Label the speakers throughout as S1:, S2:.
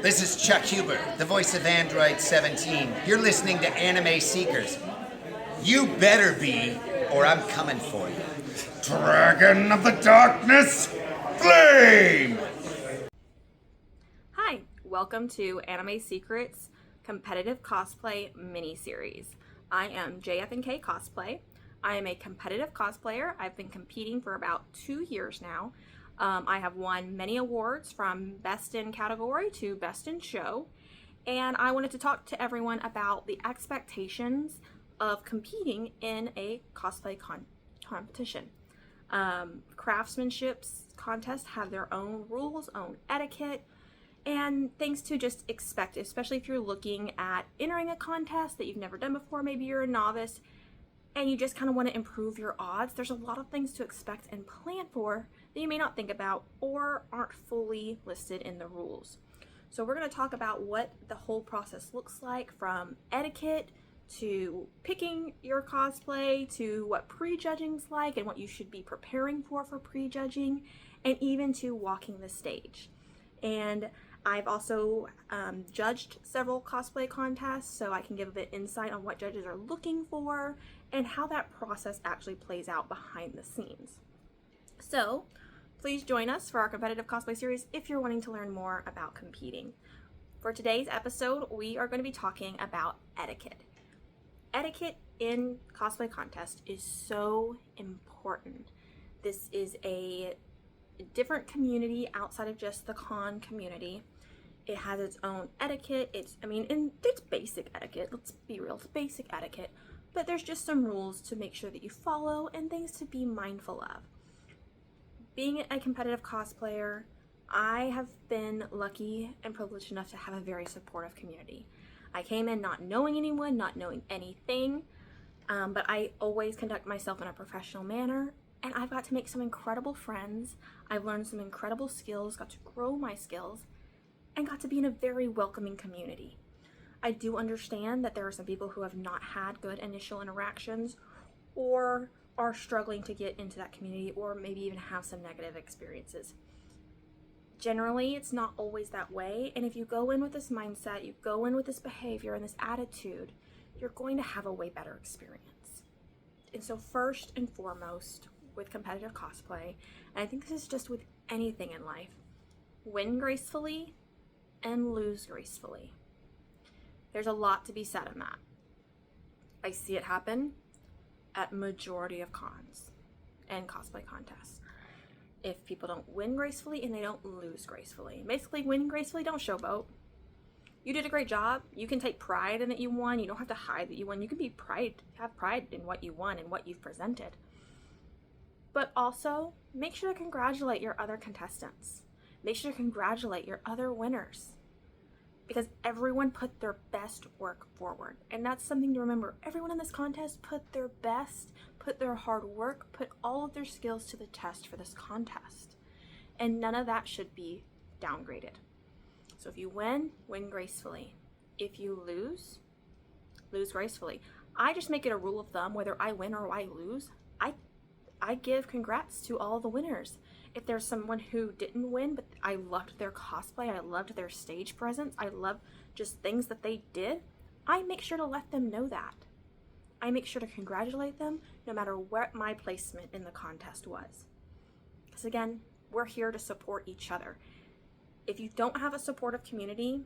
S1: This is Chuck Huber, the voice of Android 17. You're listening to Anime Seekers. You better be, or I'm coming for you. Dragon of the Darkness, Flame!
S2: Hi, welcome to Anime Secrets Competitive Cosplay Miniseries. I am J-effin-K Cosplay. I am a competitive cosplayer. I've been competing for about 2 years now. I have won many awards from Best in Category to Best in Show. And I wanted to talk to everyone about the expectations of competing in a cosplay competition. Craftsmanship contests have their own rules, own etiquette, and things to just expect, especially if you're looking at entering a contest that you've never done before. Maybe you're a novice and you just kind of want to improve your odds. There's a lot of things to expect and plan for that you may not think about or aren't fully listed in the rules. So we're going to talk about what the whole process looks like, from etiquette to picking your cosplay to what prejudging's like and what you should be preparing for prejudging, and even to walking the stage. And I've also judged several cosplay contests, so I can give a bit insight on what judges are looking for and how that process actually plays out behind the scenes. So please join us for our competitive cosplay series if you're wanting to learn more about competing. For today's episode, we are going to be talking about etiquette. Etiquette in cosplay contest is so important. This is a different community outside of just the con community. It has its own etiquette. It's basic etiquette. Let's be real, it's basic etiquette. But there's just some rules to make sure that you follow and things to be mindful of. Being a competitive cosplayer, I have been lucky and privileged enough to have a very supportive community. I came in not knowing anyone, not knowing anything, but I always conduct myself in a professional manner, and I've got to make some incredible friends. I've learned some incredible skills, got to grow my skills, and got to be in a very welcoming community. I do understand that there are some people who have not had good initial interactions or are struggling to get into that community, or maybe even have some negative experiences. Generally, it's not always that way, and if you go in with this mindset, you go in with this behavior and this attitude, you're going to have a way better experience. And so first and foremost, with competitive cosplay, and I think this is just with anything in life, win gracefully and lose gracefully. There's a lot to be said on that. I see it happen at majority of cons and cosplay contests. If people don't win gracefully and they don't lose gracefully. Basically, win gracefully, don't showboat. You did a great job. You can take pride in that you won. You don't have to hide that you won. You can have pride in what you won and what you've presented. But also, make sure to congratulate your other contestants. Make sure to congratulate your other winners. Because everyone put their best work forward. And that's something to remember. Everyone in this contest put their best, put their hard work, put all of their skills to the test for this contest. And none of that should be downgraded. So if you win, win gracefully. If you lose, lose gracefully. I just make it a rule of thumb, whether I win or I lose, I give congrats to all the winners. If there's someone who didn't win, but I loved their cosplay, I loved their stage presence, I loved just things that they did, I make sure to let them know that. I make sure to congratulate them no matter what my placement in the contest was. Because again, we're here to support each other. If you don't have a supportive community,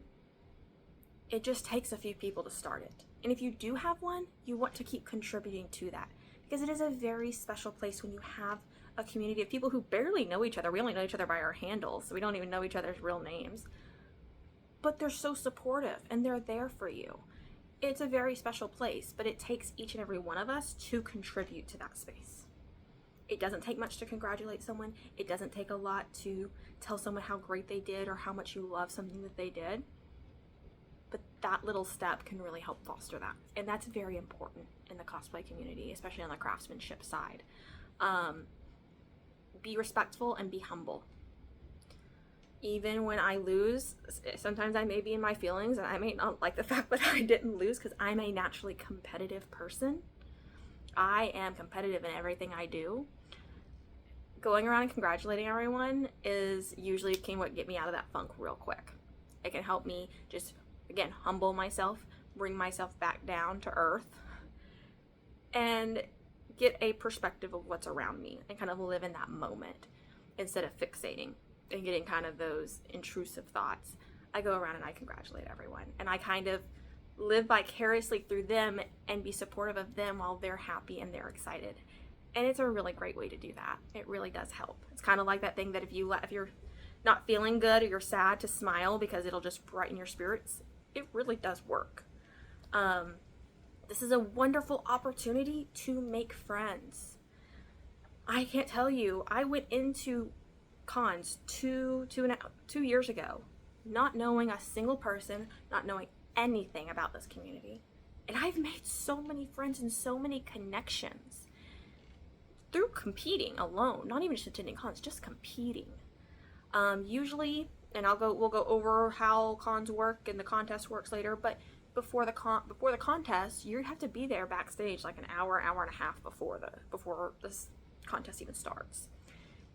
S2: it just takes a few people to start it. And if you do have one, you want to keep contributing to that. Because it is a very special place when you have a community of people who barely know each other. We only know each other by our handles, so we don't even know each other's real names. But they're so supportive and they're there for you. It's a very special place, but it takes each and every one of us to contribute to that space. It doesn't take much to congratulate someone. It doesn't take a lot to tell someone how great they did or how much you love something that they did. But that little step can really help foster that. And that's very important in the cosplay community, especially on the craftsmanship side. Be respectful and be humble. Even when I lose, sometimes I may be in my feelings and I may not like the fact that I didn't lose because I'm a naturally competitive person. I am competitive in everything I do. Going around and congratulating everyone is usually what get me out of that funk real quick. It can help me just, again, humble myself, bring myself back down to earth, and get a perspective of what's around me and kind of live in that moment instead of fixating and getting kind of those intrusive thoughts. I go around and I congratulate everyone, and I kind of live vicariously through them and be supportive of them while they're happy and they're excited. And it's a really great way to do that. It really does help. It's kind of like that thing that if you're not feeling good or you're sad, to smile, because it'll just brighten your spirits. It really does work. This is a wonderful opportunity to make friends. I can't tell you, I went into cons two years ago, not knowing a single person, not knowing anything about this community. And I've made so many friends and so many connections through competing alone, not even just attending cons, just competing. Usually, and we'll go over how cons work and the contest works later, but before the contest, you have to be there backstage like an hour and a half before this contest even starts.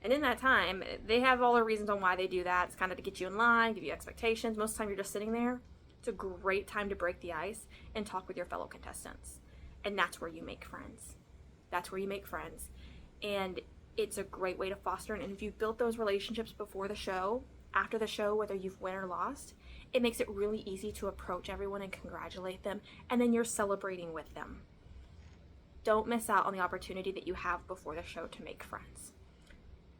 S2: And in that time, they have all the reasons on why they do that. It's kind of to get you in line, give you expectations. Most of the time you're just sitting there. It's a great time to break the ice and talk with your fellow contestants. And that's where you make friends. That's where you make friends. And it's a great way to foster. And if you've built those relationships before the show, after the show, whether you've won or lost, it makes it really easy to approach everyone and congratulate them. And then you're celebrating with them. Don't miss out on the opportunity that you have before the show to make friends.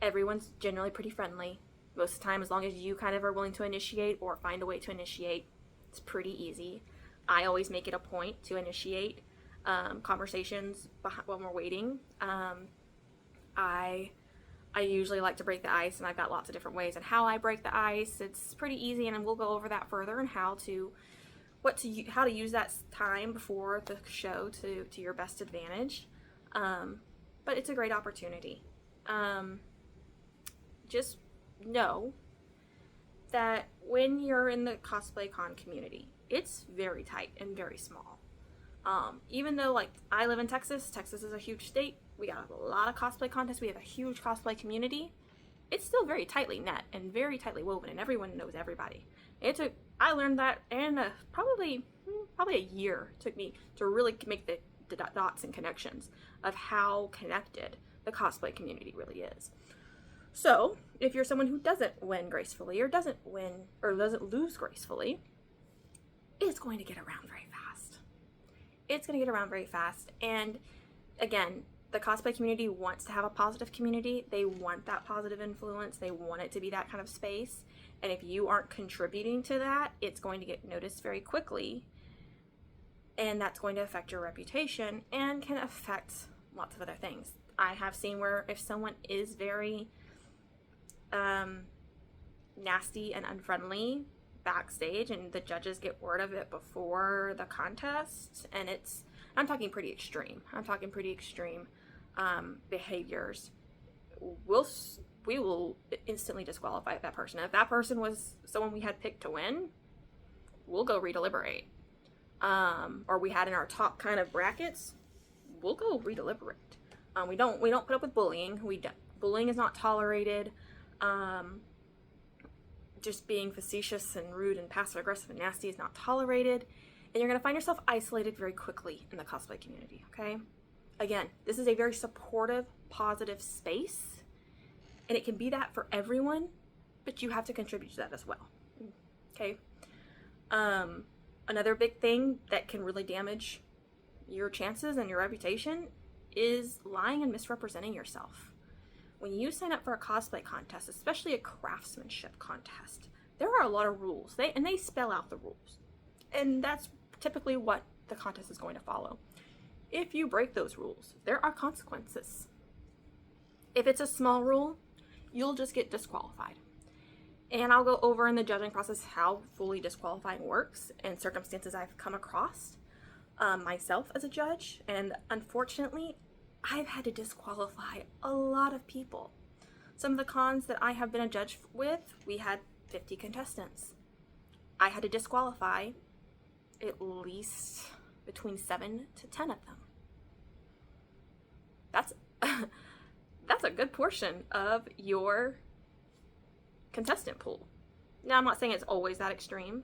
S2: Everyone's generally pretty friendly. Most of the time, as long as you kind of are willing to initiate or find a way to initiate, it's pretty easy. I always make it a point to initiate conversations when we're waiting. I usually like to break the ice, and I've got lots of different ways on how I break the ice. It's pretty easy, and we'll go over that further and how to use that time before the show to your best advantage. But it's a great opportunity. Just know that when you're in the cosplay con community, it's very tight and very small. Even though, like, I live in Texas is a huge state, we got a lot of cosplay contests, we have a huge cosplay community, it's still very tightly knit and very tightly woven, and everyone knows everybody. I learned that, and probably a year took me to really make the dots and connections of how connected the cosplay community really is. So, if you're someone who doesn't win gracefully or doesn't lose gracefully, it's going to get around very fast. It's going to get around very fast. And again, the cosplay community wants to have a positive community. They want that positive influence. They want it to be that kind of space. And if you aren't contributing to that, it's going to get noticed very quickly. And that's going to affect your reputation and can affect lots of other things. I have seen where if someone is very nasty and unfriendly backstage and the judges get word of it before the contest, and I'm talking pretty extreme behaviors, we will instantly disqualify that person. If that person was someone we had picked to win, we'll go redeliberate. Or we had in our top kind of brackets, we'll go redeliberate. We don't put up with bullying. Bullying is not tolerated. Just being facetious and rude and passive aggressive and nasty is not tolerated. And you're going to find yourself isolated very quickly in the cosplay community, okay? Again, this is a very supportive, positive space. And it can be that for everyone, but you have to contribute to that as well, okay? Another big thing that can really damage your chances and your reputation is lying and misrepresenting yourself. When you sign up for a cosplay contest, especially a craftsmanship contest, there are a lot of rules. They spell out the rules. And that's typically what the contest is going to follow. If you break those rules, there are consequences. If it's a small rule, you'll just get disqualified. And I'll go over in the judging process how fully disqualifying works and circumstances I've come across myself as a judge. And unfortunately, I've had to disqualify a lot of people. Some of the cons that I have been a judge with, we had 50 contestants. I had to disqualify at least between 7 to 10 of them. That's a good portion of your contestant pool. Now, I'm not saying it's always that extreme,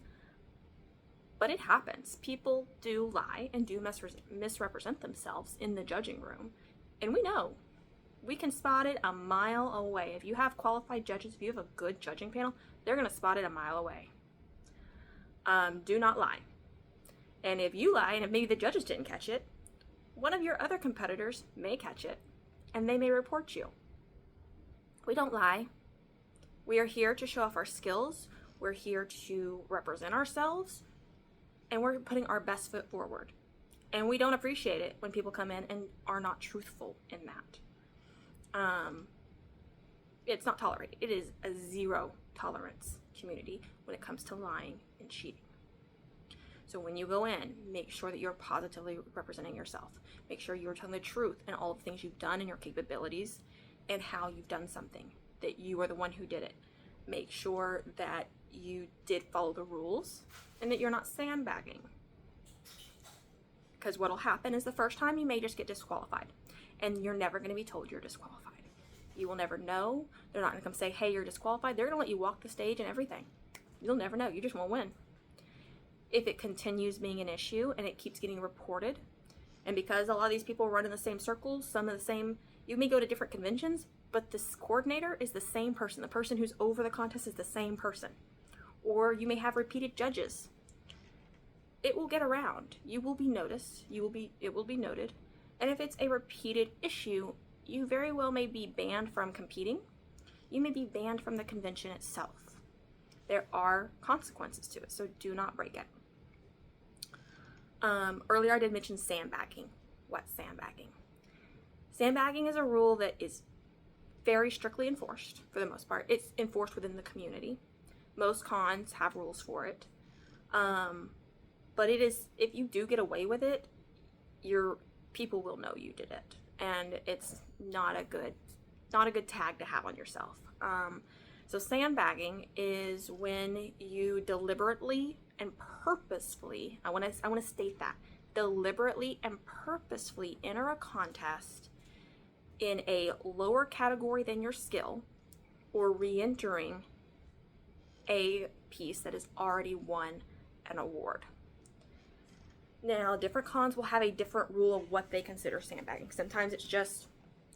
S2: but it happens. People do lie and do misrepresent themselves in the judging room. And we know. We can spot it a mile away. If you have qualified judges, if you have a good judging panel, they're going to spot it a mile away. Do not lie. And if you lie, and if maybe the judges didn't catch it, one of your other competitors may catch it, and they may report you. We don't lie. We are here to show off our skills. We're here to represent ourselves, and we're putting our best foot forward. And we don't appreciate it when people come in and are not truthful in that. It's not tolerated. It is a zero tolerance community when it comes to lying and cheating. So when you go in, make sure that you're positively representing yourself. Make sure you're telling the truth and all the things you've done and your capabilities and how you've done something, that you are the one who did it. Make sure that you did follow the rules and that you're not sandbagging. Because what'll happen is the first time you may just get disqualified, and you're never going to be told you're disqualified. You will never know. They're not going to come say, hey, you're disqualified. They're going to let you walk the stage and everything. You'll never know. You just won't win. If it continues being an issue and it keeps getting reported, and because a lot of these people run in the same circles, some of the same, you may go to different conventions, but this coordinator is the same person. The person who's over the contest is the same person. Or you may have repeated judges. It will get around. You will be noticed. It will be noted. And if it's a repeated issue, you very well may be banned from competing. You may be banned from the convention itself. There are consequences to it, so do not break it. Earlier I did mention sandbagging. What's sandbagging? Sandbagging is a rule that is very strictly enforced for the most part. It's enforced within the community. Most cons have rules for it. But it is, if you do get away with it, your people will know you did it. And it's not a good tag to have on yourself. So sandbagging is when you deliberately and purposefully, I want to state that, deliberately and purposefully enter a contest in a lower category than your skill, or re-entering a piece that has already won an award. Now, different cons will have a different rule of what they consider sandbagging. Sometimes it's just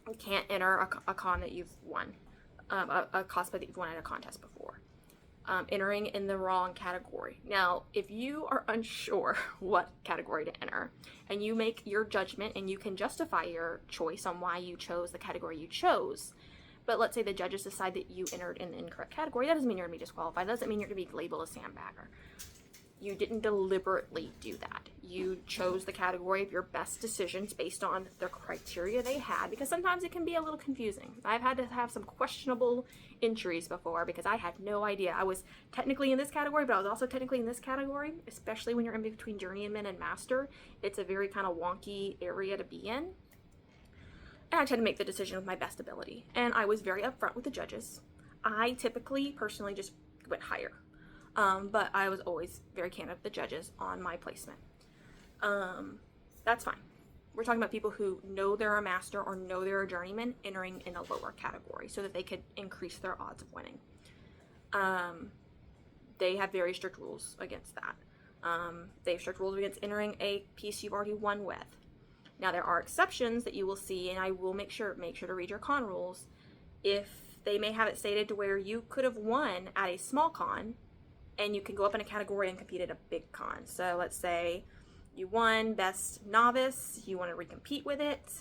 S2: you can't enter a con that you've won, a cosplay that you've won at a contest before. Entering in the wrong category. Now, if you are unsure what category to enter, and you make your judgment and you can justify your choice on why you chose the category you chose, but let's say the judges decide that you entered in the incorrect category, that doesn't mean you're going to be disqualified. That doesn't mean you're going to be labeled a sandbagger. You didn't deliberately do that. You chose the category of your best decisions based on the criteria they had, because sometimes it can be a little confusing. I've had to have some questionable entries before because I had no idea. I was technically in this category, but I was also technically in this category, especially when you're in between journeyman and master. It's a very kind of wonky area to be in. And I tried to make the decision with my best ability. And I was very upfront with the judges. I typically, personally, just went higher. But I was always very candid with the judges on my placement. That's fine. We're talking about people who know they're a master or know they're a journeyman entering in a lower category so that they could increase their odds of winning. They have very strict rules against that. They have strict rules against entering a piece you've already won with. Now, there are exceptions that you will see, and I will make sure to read your con rules. If they may have it stated to where you could have won at a small con, and you can go up in a category and compete at a big con. So let's say you won Best Novice, you want to recompete with it.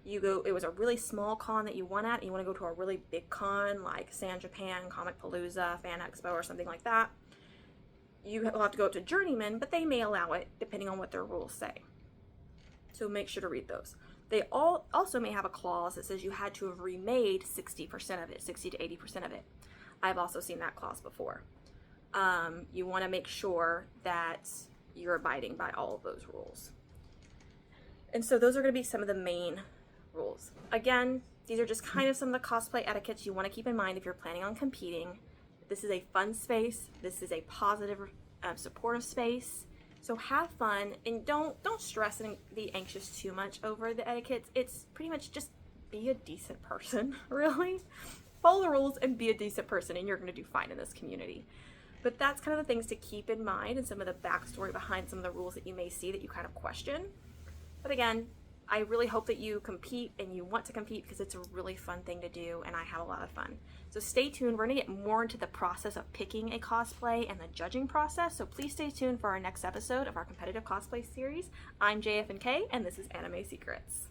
S2: It was a really small con that you won at, and you want to go to a really big con like San Japan, Comic Palooza, Fan Expo, or something like that. You will have to go up to Journeyman, but they may allow it depending on what their rules say. So make sure to read those. They also may have a clause that says you had to have remade 60% of it, 60 to 80% of it. I've also seen that clause before. You want to make sure that you're abiding by all of those rules. And so those are going to be some of the main rules. Again, these are just kind of some of the cosplay etiquettes you want to keep in mind if you're planning on competing. This is a fun space. This is a positive, supportive space. So have fun and don't stress and be anxious too much over the etiquettes. It's pretty much just be a decent person, really. Follow the rules and be a decent person, and you're going to do fine in this community. But that's kind of the things to keep in mind and some of the backstory behind some of the rules that you may see that you kind of question. But again, I really hope that you compete and you want to compete because it's a really fun thing to do and I have a lot of fun. So stay tuned. We're going to get more into the process of picking a cosplay and the judging process. So please stay tuned for our next episode of our Competitive Cosplay series. I'm J-effin-K and this is Anime Secrets.